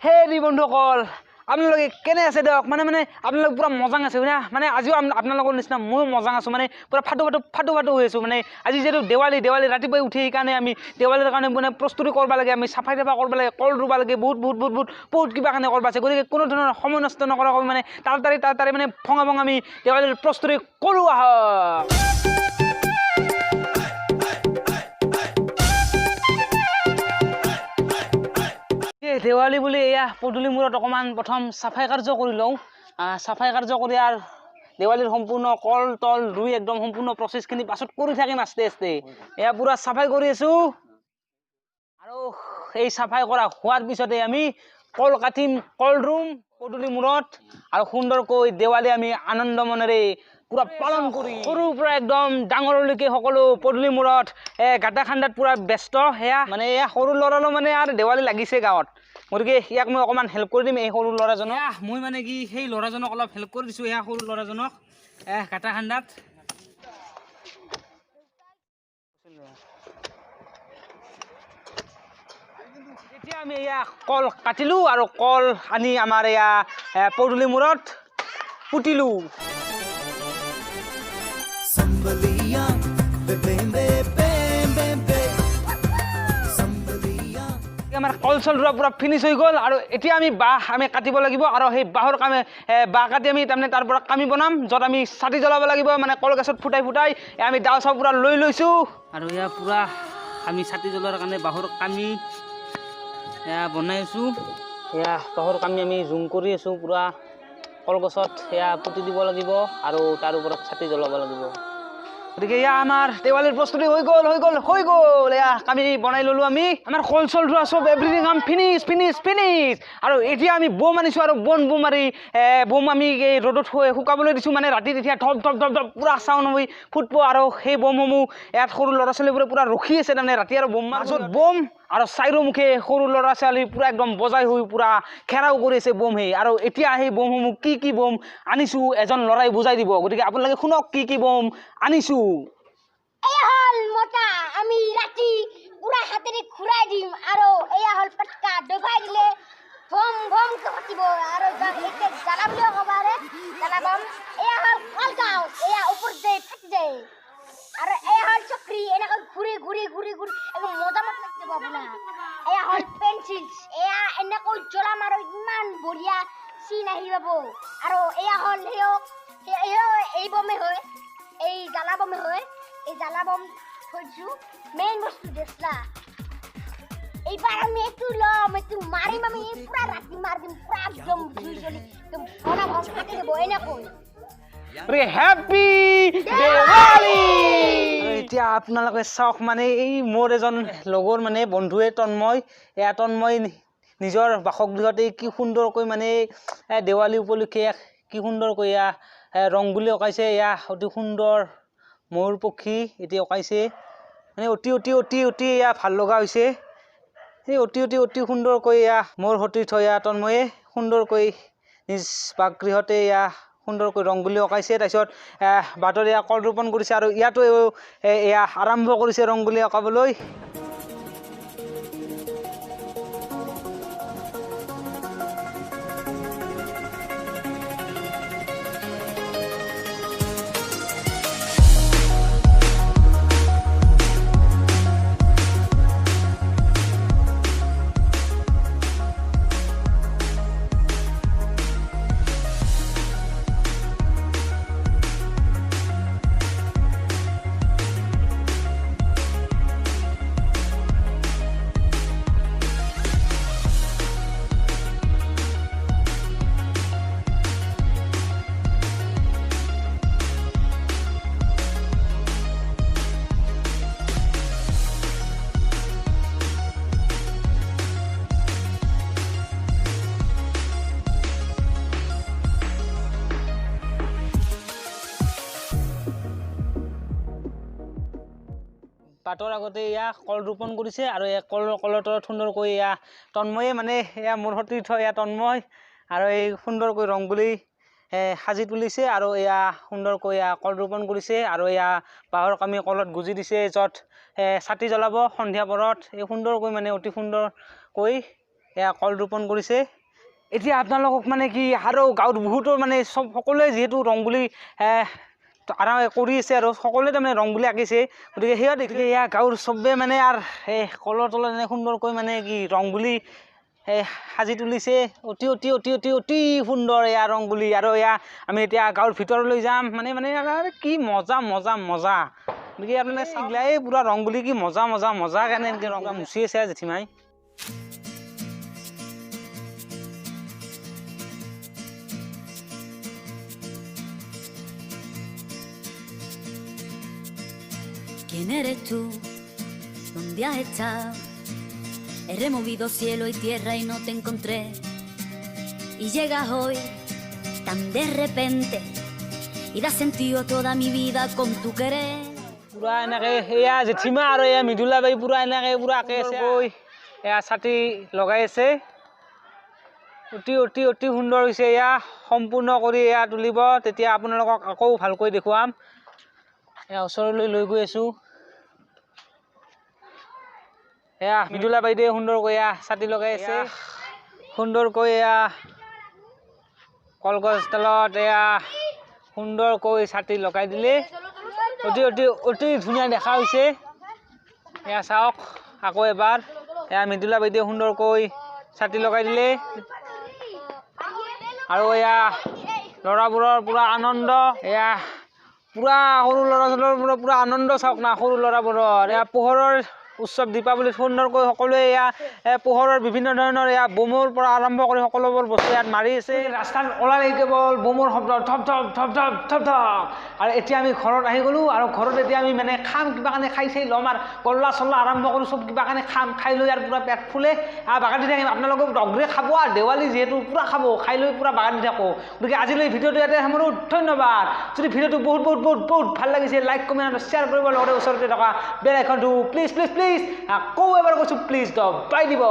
হেৰি বন্ধুসকল আপোনালোকে কেনে আছে দিয়ক মানে আপোনালোক পুৰা মজাং আছে না মানে আজিও আপোনালোকৰ নিচিনা ময়ো মজাং আছোঁ মানে পুৰা ফাটো হৈ আছোঁ মানে আজি যিহেতু দেৱালী ৰাতিপুৱাই উঠি সেইকাৰণে আমি দেৱালীৰ কাৰণে মানে প্ৰস্তুতি কৰিব লাগে আমি চাফাই কৰিব লাগে কল ৰুব লাগে বহুত কিবা কাৰণে কৰিব আছে গতিকে কোনো ধৰণৰ সময় নষ্ট নকৰাকৈ মানে তাড়াতাড়ি মানে ভঙা আমি দেৱালীৰ প্ৰস্তুতি কৰোঁ আহক দেৱালী বুলি এয়া পদূলি মূৰত অকণমান প্ৰথম চাফাই কাৰ্য কৰি লওঁ চাফাই কাৰ্য কৰি আৰু দেৱালীৰ সম্পূৰ্ণ কল তল ৰুই একদম সম্পূৰ্ণ প্ৰচেছখিনি পাছত কৰি থাকিম আস্তে এয়া পুৰা চাফাই কৰি আছোঁ আৰু এই চাফাই কৰা হোৱাৰ পিছতে আমি কল কাটিম কল ৰুম পদূলি মূৰত আৰু সুন্দৰকৈ দেৱালী আমি আনন্দ মনেৰে পুৰা পালন কৰি সৰুৰ পৰা একদম ডাঙৰলৈকে সকলো পদূলি মূৰত গাঁটা খান্দাত পুৰা ব্যস্ত সেয়া মানে এয়া সৰু ল'ৰালৈ মানে আৰু দেৱালী লাগিছে গাঁৱত গতিকে ইয়াক মই অকণমান হেল্প কৰি দিম এই সৰু ল'ৰাজনক মই মানে কি সেই ল'ৰাজনক অলপ হেল্প কৰি দিছোঁ এয়া সৰু ল'ৰাজনক গাঁটা খান্দাত এতিয়া আমি এয়া কল কাটিলোঁ আৰু কল আনি আমাৰ এয়া পদূলি মূৰত পুতিলোঁ আমাৰ কল চল ৰোৱা পুৰা ফিনিছ হৈ গ'ল আৰু এতিয়া আমি বাঁহ আমি কাটিব লাগিব আৰু সেই বাঁহৰ কামে বাঁহ কাটি আমি তাৰমানে তাৰ পৰা কামি বনাম য'ত আমি চাটি জ্বলাব লাগিব মানে কলগছত ফুটাই আমি দাও চাও পুৰা লৈ লৈছোঁ আৰু এয়া পুৰা আমি চাটি জ্বলোৱাৰ কাৰণে বাঁহৰ কামি এয়া বনাই আছোঁ এয়া বাঁহৰ কামি আমি জুম কৰি আছোঁ পুৰা কলগছত সেয়া পুতি দিব লাগিব আৰু তাৰ ওপৰত চাটি জ্বলাব লাগিব গতিকে এয়া আমাৰ দেৱালীৰ প্ৰস্তুতি হৈ গ'ল এয়া কামি বনাই ল'লোঁ আমি আমাৰ কল চল ৰোৱা চব এভৰিথিং কাম ফিনিছ আৰু এতিয়া আমি বোম আনিছোঁ আৰু বোম মাৰি বোম আমি এই ৰ'দত শুকাবলৈ দিছোঁ মানে ৰাতি তেতিয়া ধপ পুৰা চাউণ্ড হৈ ফুটব আৰু সেই বোমসমূহ ইয়াত সৰু ল'ৰা ছোৱালীবোৰে পুৰা ৰখি আছে তাৰমানে ৰাতি আৰু বোম মাজত বোম আৰু চাৰিও মুখে সৰু ল'ৰা ছোৱালী পুৰা একদম বজাই হৈ পুৰা খেৰাও কৰি আছে বোম আৰু এতিয়া সেই বোমসমূহ কি বোম আনিছোঁ এজন ল'ৰাই বুজাই দিব গতিকে আপোনালোকে শুনক কি বোম আনিছোঁ এয়া হল মটা আমি ৰাতি পুৰা হাতেৰে ঘূৰাই দিম আৰু এয়া হল পটকা দবাই দিলে ভম কাটিব আৰু একে জ্বালা বুলিও ক'ব পাৰে জ্বালাবম এয়া হল কলগাঁও এয়া ওপৰত যায় ফাটি যায় আৰু এয়া হল চক্ৰী এনেকৈ ঘূৰি একদম মজামত লাগি যাব আপোনাৰ এয়া হল পেঞ্চিল এয়া এনেকৈ জ্বলাম আৰু ইমান বঢ়িয়া চিন আহি পাব আৰু এয়া হল এই বমে হয় এই জ্বালা বমে হয় এই জ্বালা বম থৈছোঁ মেইন বস্তু দেখলা এইবাৰ আমি এইটো ল'ম এইটো মাৰিম আমি পুৰা ৰাতি মাৰি দিম পুৰা একদম জুই জ্বলি একদম ঘনা ভম ফাটি যাব এনেকৈ হেপী দেৱালী এতিয়া আপোনালোকে চাওক মানে এই মোৰ এজন লগৰ মানে বন্ধুৱে তন্ময় নিজৰ বাসগৃহতে কি সুন্দৰকৈ মানে দেৱালী উপলক্ষে কি সুন্দৰকৈ এয়া ৰংগুলি অঁকাইছে এয়া অতি সুন্দৰ ময়ূৰ পক্ষী এতিয়া অঁকাইছে মানে অতি এয়া ভাল লগা হৈছে এই অতি সুন্দৰকৈ এয়া মোৰ সতীৰ্থ এয়া তন্ময়ে সুন্দৰকৈ নিজ বাসগৃহতে এয়া সুন্দৰকৈ ৰংগুলি অঁকাইছে তাৰপিছত বাটত এয়া কল ৰোপণ কৰিছে আৰু ইয়াতো এয়া আৰম্ভ কৰিছে ৰংগুলি অঁকাবলৈ বাটৰ আগতে এয়া কল ৰোপণ কৰিছে আৰু এই কলৰ তলত সুন্দৰকৈ এয়া তন্ময়ে মানে এয়া মোৰ সতীৰ্থ এয়া তন্ময় আৰু এই সুন্দৰকৈ ৰংগুলি সাজি তুলিছে আৰু এয়া সুন্দৰকৈ কল ৰোপণ কৰিছে আৰু এয়া বাঁহৰ কামি কলত গুজি দিছে য'ত চাটি জ্বলাব সন্ধিয়া পৰত এই সুন্দৰকৈ মানে অতি সুন্দৰকৈ এয়া কল ৰোপণ কৰিছে এতিয়া আপোনালোকক মানে কি আৰু গাঁৱত বহুতৰ মানে সকলোৱে যিহেতু ৰংগুলি আৰম্ভ কৰি আছে আৰু সকলোৱে তাৰমানে ৰংগুলি আঁকিছে গতিকে সেয়া দেখিলে এয়া গাঁৱৰ চবে মানে আৰু কলৰ তলত এনে সুন্দৰকৈ মানে কি ৰংগুলি সাজি তুলিছে অতি অতি অতি অতি অতি সুন্দৰ এয়া ৰংগুলি আৰু এয়া আমি এতিয়া গাঁৱৰ ভিতৰলৈ যাম মানে কি মজা মজা মজা গতিকে আপোনালোকে চাগলাই পূৰা ৰংগুলি কি মজা মজা মজা কাৰণে এনেকৈ ৰং মুচি আছে জেঠীমাই ¿Quién eres tú? ¿Dónde has estado? He removido cielo y tierra y no te encontré. Y llegas hoy tan de repente y das sentido a toda mi vida con tu querer. পুৰা এনেকৈ এয়া জেঠীমা আৰু এয়া মৃদুলা বাই পুৰা এনেকৈ পুৰা আঁকি আছে এয়া ছাতি লগাই আছে অতি অতি অতি সুন্দৰ হৈছে এয়া সম্পূৰ্ণ কৰি এয়া তুলিব তেতিয়া আপোনালোকক আকৌ ভালকৈ দেখুৱাম এয়া ওচৰলৈ লৈ গৈ আছোঁ এয়া মৃদুলা বাইদেৱে সুন্দৰকৈ এয়া ছাতি লগাই আছে সুন্দৰকৈ এয়া কলগছ তলত এয়া সুন্দৰকৈ ছাতি লগাই দিলে অতি অতি অতি ধুনীয়া দেখা হৈছে এয়া চাওক আকৌ এবাৰ এয়া মৃদুলা বাইদেৱে সুন্দৰকৈ ছাতি লগাই দিলে আৰু এয়া ল'ৰাবোৰৰ পূৰা আনন্দ এয়া পূৰা সৰু ল'ৰা ছোৱালীৰ পূৰা আনন্দ চাওক না সৰু ল'ৰাবোৰৰ এয়া পোহৰৰ উৎসৱ দীপাৱলীত সুন্দৰকৈ সকলোৱে এয়া পোহৰৰ বিভিন্ন ধৰণৰ এয়া বোমৰ পৰা আৰম্ভ কৰি সকলোবোৰ বস্তু ইয়াত মাৰি আছে ৰাস্তাত ওলালেই কেৱল বোমৰ শব্দ থপ থপ থপ থপ থপ থপ আৰু এতিয়া আমি ঘৰত আহি গ'লোঁ আৰু ঘৰত এতিয়া আমি মানে খাম কিবা কাৰণে খাই চাই ল'ম আৰু গল্লা চল্লা আৰম্ভ কৰোঁ চব কিবা কাৰণে খাম খাই লৈ আৰু পূৰা পেট ফুলে আৰু বাগান দি থাকিম আপোনালোকক ডগৰে খাব আৰু দেৱালী যিহেতু পূৰা খাব খাই লৈ পূৰা বাগান দি থাকোঁ গতিকে আজিলৈ ভিডিঅ'টো ইয়াতে সামৰোঁ ধন্যবাদ যদি ভিডিঅ'টো বহুত বহুত বহুত বহুত ভাল লাগিছে লাইক কমেণ্ট আৰু শ্বেয়াৰ কৰিব লগতে ওচৰতে থকা বেল আইকনটো প্লিজ প্লিজ প্লিজ আকৌ এবাৰ কৈছোঁ প্লিজ দবাই দিব